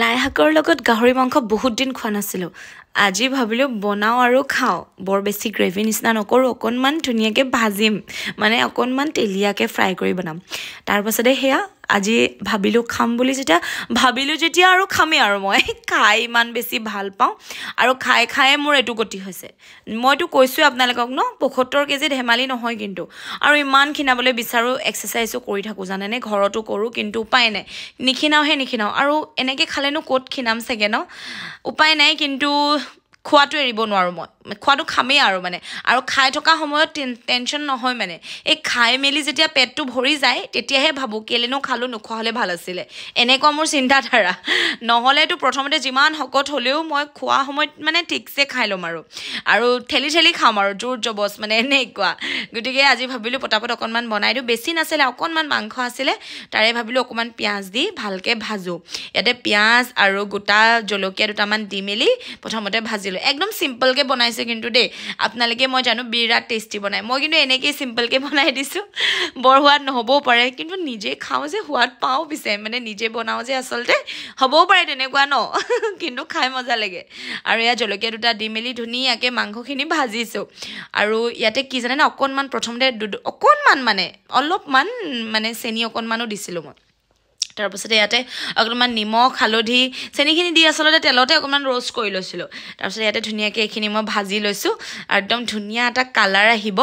লাই শাকৰ লগত গাহৰি মাংস বহুত দিন খোৱা নাছিলোঁ। আজি ভাবিলোঁ বনাওঁ আৰু খাওঁ। বৰ বেছি গ্ৰেভি নিচিনা নকৰোঁ, অকণমান ধুনীয়াকৈ ভাজিম, মানে অকণমান তেলীয়াকৈ ফ্ৰাই কৰি বনাম। তাৰপাছতে সেয়া আজি ভাবিলোঁ খাম বুলি যেতিয়া আৰু খামেই আৰু মই খাই ইমান বেছি ভাল পাওঁ আৰু খাই মোৰ এইটো গতি হৈছে। মইতো কৈছোঁৱে আপোনালোকক ৭৫ কেজি ধেমালি নহয় কিন্তু। আৰু ইমান ক্ষীণাবলৈ বিচাৰোঁ, এক্সাৰচাইজো কৰি থাকোঁ জানেনে, ঘৰতো কৰোঁ, কিন্তু উপায় নাই, নিক্ষীণাওঁ আৰু এনেকৈ খালেনো ক'ত ক্ষীণাম চাগে উপায় নাই, কিন্তু খোৱাটো এৰিব নোৱাৰোঁ মই, খোৱাটো খামেই আৰু মানে। আৰু খাই থকা সময়ত টেনশ্যন নহয় মানে, এই খাই মেলি যেতিয়া পেটটো ভৰি যায় তেতিয়াহে ভাবোঁ কেলেনো খালোঁ, নোখোৱা হ'লে ভাল আছিলে, এনেকুৱা মোৰ চিন্তাধাৰা। নহ'লেতো প্ৰথমতে যিমান শকত হ'লেও মই খোৱা সময়ত মানে ঠিকছে খাই ল'ম আৰু ঠেলি খাম আৰু জোৰ জবজ মানে এনেকুৱা। গতিকে আজি ভাবিলোঁ পটাপট অকণমান বনাই দিওঁ। বেছি নাছিলে, অকণমান মাংস আছিলে, তাৰে ভাবিলোঁ অকণমান পিঁয়াজ দি ভালকৈ ভাজোঁ। ইয়াতে পিঁয়াজ আৰু গোটা জলকীয়া দুটামান দি মেলি প্ৰথমতে ভাজিলোঁ। একদম চিম্পলকৈ বনাইছোঁ কিন্তু দেই, আপোনালোকে মই জানো বিৰাট টেষ্টি বনাই, মই কিন্তু এনেকেই চিম্পলকৈ বনাই দিছোঁ। বৰ সোৱাদ নহ'বও পাৰে, কিন্তু নিজে খাওঁ যে সোৱাদ পাওঁ, পিছে মানে নিজে বনাওঁ যে আচলতে হ'বও পাৰে তেনেকুৱা কিন্তু খাই মজা লাগে। আৰু এয়া জলকীয়া দুটা দি মেলি ধুনীয়াকৈ মাংসখিনি ভাজিছোঁ। আৰু ইয়াতে কি জানেনে, অকণমান প্ৰথমতে অকণমান মানে অলপমান মানে চেনি অকণমানো দিছিলোঁ মই। তাৰপাছতে ইয়াতে অকণমান নিমখ হালধি চেনিখিনি দি আচলতে তেলতে অকণমান ৰ'ষ্ট কৰি লৈছিলোঁ। তাৰপিছত ইয়াতে ধুনীয়াকৈ এইখিনি মই ভাজি লৈছোঁ আৰু একদম ধুনীয়া এটা কালাৰ আহিব।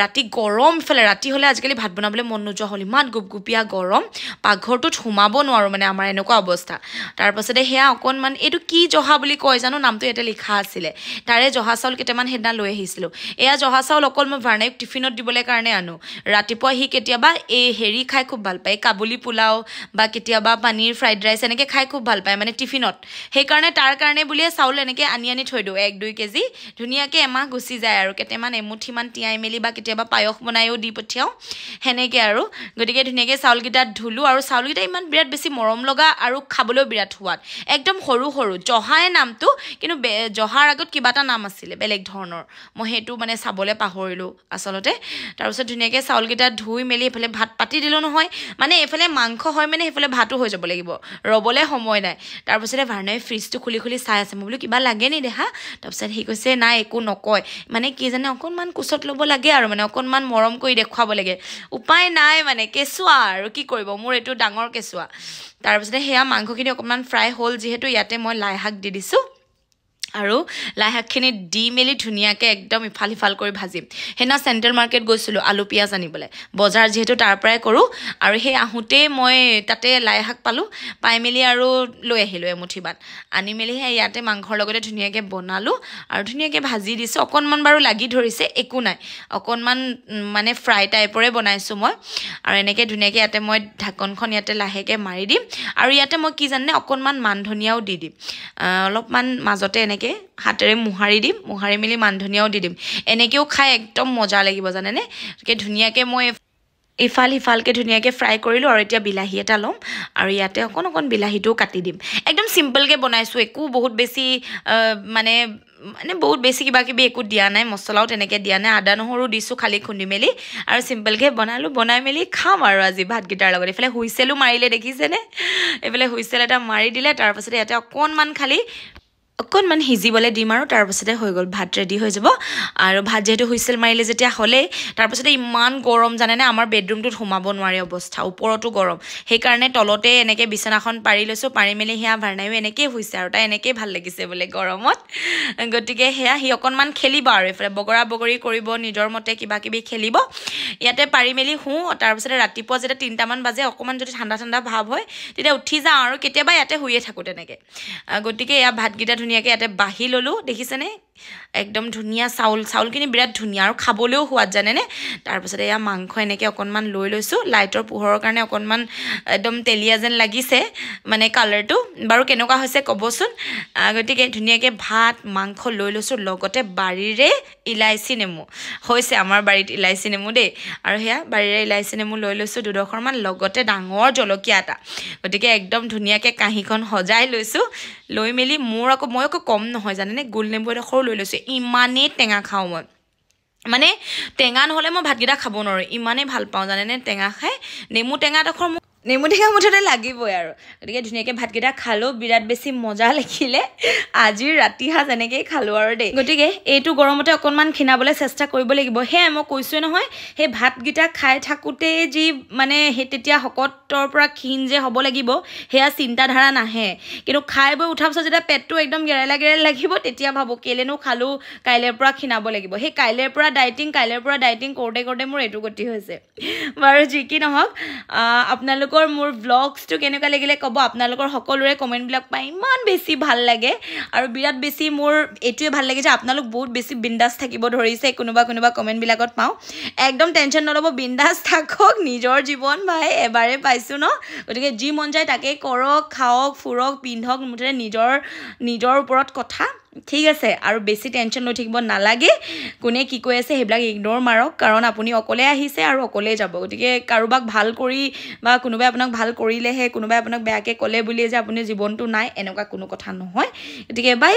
ৰাতি গৰম, ইফালে ৰাতি হ'লে আজিকালি ভাত বনাবলৈ মন নোযোৱা হ'ল, ইমান গুপগুপীয়া গৰম, পাকঘৰটোত সোমাব নোৱাৰোঁ মানে, আমাৰ এনেকুৱা অৱস্থা। তাৰপাছতে সেয়া অকণমান, এইটো কি জহা বুলি কয় জানো, নামটো ইয়াতে লিখা আছিলে, তাৰে জহা চাউল কেইটামান সেইদিনা লৈ আহিছিলোঁ। এয়া জহা চাউল অকল মই ভাৰ্ণাইক টিফিনত দিবলৈ কাৰণে আনো। ৰাতিপুৱা সি কেতিয়াবা এই হেৰি খাই খুব ভাল পায়, কাবুলী পোলাও বা কেতিয়াবা পনীৰ ফ্ৰাইড ৰাইচ এনেকৈ খাই খুব ভাল পায় মানে টিফিনত। সেইকাৰণে তাৰ কাৰণে বুলিয়ে চাউল এনেকৈ আনি থৈ দিওঁ 1-2 কেজি, ধুনীয়াকৈ এমাহ গুচি যায় আৰু কেইটামান এমুঠিমান তিয়াই মেলি বা কেতিয়াবা পায়স বনায়ো দি পঠিয়াওঁ সেনেকৈ আৰু। গতিকে ধুনীয়াকৈ চাউলকেইটা ধুলোঁ, আৰু চাউলকেইটা ইমান বিৰাট বেছি মৰম লগা আৰু খাবলৈও বিৰাট সোৱাদ, একদম সৰু জহাই নামটো, কিন্তু জহাৰ আগত কিবা এটা নাম আছিলে বেলেগ ধৰণৰ, মই সেইটো মানে চাবলৈ পাহৰিলোঁ আচলতে। তাৰপিছত ধুনীয়াকৈ চাউলকেইটা ধুই মেলি এইফালে ভাত পাতি দিলোঁ নহয়, মানে এইফালে মাংস হয় মানে সেইফালে ভাতো হৈ যাব লাগিব, ৰ'বলৈ সময় নাই। তাৰপিছতে ভাৰ্ণাই ফ্ৰিজটো খুলি চাই আছে, মই বোলো কিবা লাগে নি দেহা? তাৰপিছত সি কৈছে নাই একো নকয়, মানে কি জানে অকণমান কোচত ল'ব লাগে আৰু মানে অকণমান মৰম কৰি দেখুৱাব লাগে, উপায় নাই মানে, কেঁচুৱা আৰু কি কৰিব, মোৰ এইটো ডাঙৰ কেঁচুৱা। তাৰপিছতে সেয়া মাংসখিনি অকণমান ফ্ৰাই হ'ল যিহেতু, ইয়াতে মই লাই শাক দি দিছোঁ আৰু লাই শাকখিনি দি মেলি ধুনীয়াকৈ একদম ইফাল সিফাল কৰি ভাজিম। সেইদিনা চেণ্ট্ৰেল মাৰ্কেট গৈছিলোঁ আলু পিঁয়াজ আনিবলৈ, বজাৰ যিহেতু তাৰ পৰাই কৰোঁ, আৰু সেই আহোঁতেই মই তাতে লাই শাক পালোঁ, পাই মেলি আৰু লৈ আহিলোঁ এমুঠিমান, আনি মেলিহে ইয়াতে মাংসৰ লগতে ধুনীয়াকৈ বনালোঁ আৰু ধুনীয়াকৈ ভাজি দিছোঁ। অকণমান বাৰু লাগি ধৰিছে, একো নাই, অকণমান মানে ফ্ৰাই টাইপৰে বনাইছোঁ মই। আৰু এনেকৈ ধুনীয়াকৈ ইয়াতে মই ঢাকনখন ইয়াতে লাহেকৈ মাৰি দিম, আৰু ইয়াতে মই কি জানে অকণমান মান ধনিয়াও দি দিম, অলপমান মাজতে এনেকৈ হাতেৰে মোহাৰি মেলি মান ধনিয়াও দি দিম। এনেকৈও খাই একদম মজা লাগিব জানেনে। গতিকে ধুনীয়াকৈ মই ইফাল সিফালকৈ ধুনীয়াকৈ ফ্ৰাই কৰিলোঁ, আৰু এতিয়া বিলাহী এটা ল'ম আৰু ইয়াতে অকণ বিলাহীটোও কাটি দিম। একদম চিম্পলকৈ বনাইছোঁ, একো বহুত বেছি মানে বহুত বেছি কিবা কিবি একো দিয়া নাই, মছলাও তেনেকৈ দিয়া নাই, আদা নহৰু দিছোঁ খালি খুন্দি মেলি, আৰু চিম্পলকৈ বনালোঁ, বনাই মেলি খাম আৰু আজি ভাতকেইটাৰ লগত। এইফালে হুইচেলো মাৰিলে দেখিছেনে, এইফালে হুইচেল এটা মাৰি দিলে, তাৰপাছতে ইয়াতে অকণমান সিজিবলৈ দিম, আৰু তাৰপাছতে হৈ গ'ল, ভাত ৰেডি হৈ যাব। আৰু ভাত যিহেতু হুইচেল মাৰিলে যেতিয়া হ'লেই, তাৰপাছতে ইমান গৰম জানেনে, আমাৰ বেডৰুমটোত সোমাব নোৱাৰি অৱস্থা, ওপৰতো গৰম, সেইকাৰণে তলতে এনেকৈ বিচনাখন পাৰি লৈছোঁ, পাৰি মেলি সেয়া ভাৰ্ণায়ো এনেকৈয়ে হৈছে, আৰু তাই এনেকৈয়ে ভাল লাগিছে বোলে গৰমত। গতিকে সেয়া সি অকণমান খেলিব আৰু এইফালে বগৰা কৰিব, নিজৰ মতে কিবা কিবি খেলিব, ইয়াতে পাৰি মেলি শুওঁ। তাৰপিছতে ৰাতিপুৱা যেতিয়া 3টামান বাজে, অকণমান যদি ঠাণ্ডা ভাৱ হয় তেতিয়া উঠি যাওঁ, আৰু কেতিয়াবা ইয়াতে শুয়ে থাকোঁ তেনেকৈ। গতিকে এয়া ভাতকেইটা ধুনীয়াকৈ ইয়াতে বাঢ়ি ল'লোঁ, দেখিছেনে একদম ধুনীয়া চাউলখিনি বিৰাট ধুনীয়া আৰু খাবলৈও সোৱাদ জানেনে। তাৰপিছতে এয়া মাংস এনেকৈ অকণমান লৈ লৈছোঁ, লাইটৰ পোহৰৰ কাৰণে অকণমান একদম তেলীয়া যেন লাগিছে মানে কালাৰটো, বাৰু কেনেকুৱা হৈছে ক'বচোন। গতিকে ধুনীয়াকৈ ভাত মাংস লৈ লৈছোঁ, লগতে বাৰীৰে ইলাইচি নেমু হৈছে, আমাৰ বাৰীত ইলাইচি নেমু দেই, আৰু সেয়া বাৰীৰে ইলাইচি নেমু লৈ লৈছোঁ 2ডোখৰমান, লগতে ডাঙৰ জলকীয়া এটা। গতিকে একদম ধুনীয়াকৈ কাঁহীখন সজাই লৈছোঁ, লৈ মেলি মই আকৌ কম নহয় জানেনে, গোল নেমু এডোখৰো লৈ লৈছোঁ, ইমানেই টেঙা খাওঁ মই, মানে টেঙা নহ'লে মই ভাতকেইটা খাব নোৱাৰোঁ, ইমানেই ভাল পাওঁ জানেনে টেঙা খাই। নেমু টেঙাডোখৰ নেমু টেঙা মুঠতে লাগিবই আৰু গতিকে ধুনীয়াকৈ ভাতকেইটা খালোঁ বিৰাট বেছি মজা লাগিলে আজিৰ ৰাতি সাঁজ এনেকৈয়ে খালোঁ আৰু দেই গতিকে এইটো গৰমতে অকণমান ক্ষীণাবলৈ চেষ্টা কৰিব লাগিব সেয়াই মই কৈছোঁৱে নহয় সেই ভাতকেইটা খাই থাকোঁতেই যি মানে সেই তেতিয়া শকতৰ পৰা ক্ষীণ যে হ'ব লাগিব সেয়া চিন্তাধাৰা নাহে কিন্তু খাই বৈ উঠাৰ পিছত যেতিয়া পেটটো একদম গেৰেলা লাগিব তেতিয়া ভাবোঁ কেলেনো খালোঁ কাইলৈৰ পৰা ক্ষীণাব লাগিব সেই কাইলৈৰ পৰা ডাইটিং কৰোঁতে মোৰ এইটো গতি হৈছে বাৰু যি কি নহওক আপোনালোকৰ মোৰ ব্লগছটো কেনেকুৱা লাগিলে ক'ব আপোনালোকৰ সকলোৰে কমেণ্টবিলাক পাই ইমান বেছি ভাল লাগে আৰু বিৰাট বেছি মোৰ এইটোৱে ভাল লাগে যে আপোনালোক বহুত বেছি বিন্দাছ থাকিব ধৰিছে কোনোবা কমেণ্টবিলাকত পাওঁ একদম টেনশ্যন নল'ব বিন্দাছ থাকক নিজৰ জীৱন ভাই এবাৰে পাইছোঁ ন গতিকে যি মন যায় তাকেই কৰক খাওক ফুৰক পিন্ধক মুঠতে নিজৰ ওপৰত কথা ঠিক আছে আৰু বেছি টেনশ্যন লৈ থাকিব নালাগে কোনে কি কৈ আছে সেইবিলাক ইগন'ৰ মাৰক কাৰণ আপুনি অকলে আহিছে আৰু অকলে যাব গতিকে কাৰোবাক ভাল কৰি বা কোনোবাই আপোনাক ভাল কৰিলেহে কোনোবাই আপোনাক বেয়াকৈ ক'লে বুলিয়ে যে আপুনি জীৱনটো নাই এনেকুৱা কোনো কথা নহয় গতিকে বাই